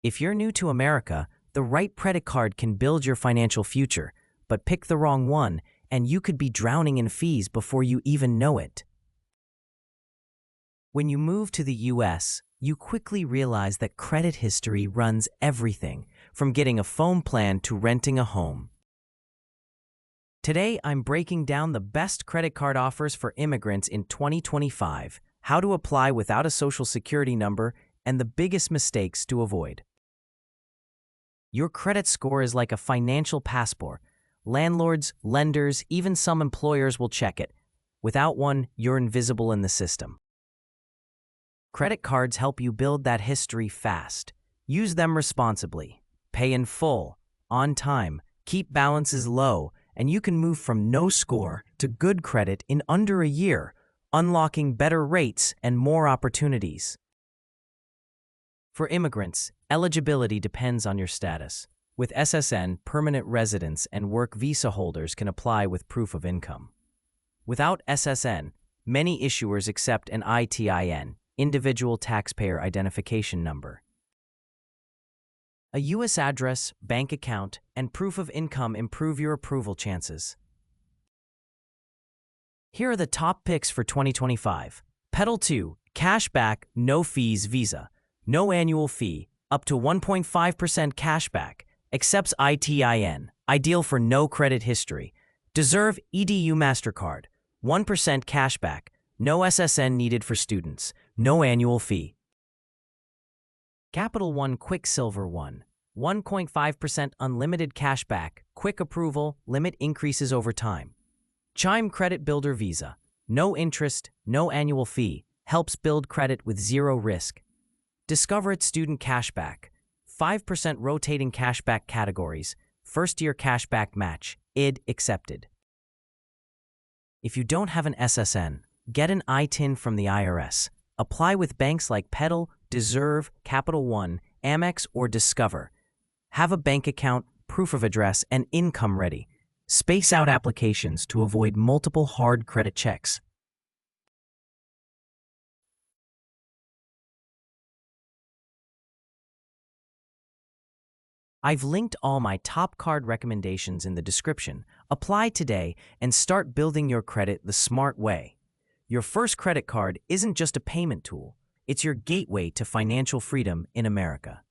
If you're new to America, the right credit card can build your financial future, but pick the wrong one, and you could be drowning in fees before you even know it. When you move to the US, you quickly realize that credit history runs everything, from getting a phone plan to renting a home. Today, I'm breaking down the best credit card offers for immigrants in 2025, how to apply without a social security number, and the biggest mistakes to avoid. Your credit score is like a financial passport. Landlords, lenders, even some employers will check it. Without one, you're invisible in the system. Credit cards help you build that history fast. Use them responsibly. Pay in full, on time, keep balances low, and you can move from no score to good credit in under a year, unlocking better rates and more opportunities. For immigrants, eligibility depends on your status. With SSN, permanent residents and work visa holders can apply with proof of income. Without SSN, many issuers accept an ITIN, Individual Taxpayer Identification Number. A U.S. address, bank account, and proof of income improve your approval chances. Here are the top picks for 2025. Pedal 2, Cashback, No Fees Visa. No annual fee, up to 1.5% cashback. Accepts ITIN, ideal for no credit history. Deserve EDU MasterCard, 1% cashback. No SSN needed for students. No annual fee. Capital One Quicksilver One, 1.5% unlimited cashback. Quick approval, limit increases over time. Chime Credit Builder Visa, no interest, no annual fee. Helps build credit with zero risk. Discover It Student Cashback, 5% rotating cashback categories, first-year cashback match, ID accepted. If you don't have an SSN, get an ITIN from the IRS. Apply with banks like Pedal, Deserve, Capital One, Amex, or Discover. Have a bank account, proof of address, and income ready. Space out applications to avoid multiple hard credit checks. I've linked all my top card recommendations in the description. Apply today and start building your credit the smart way. Your first credit card isn't just a payment tool, it's your gateway to financial freedom in America.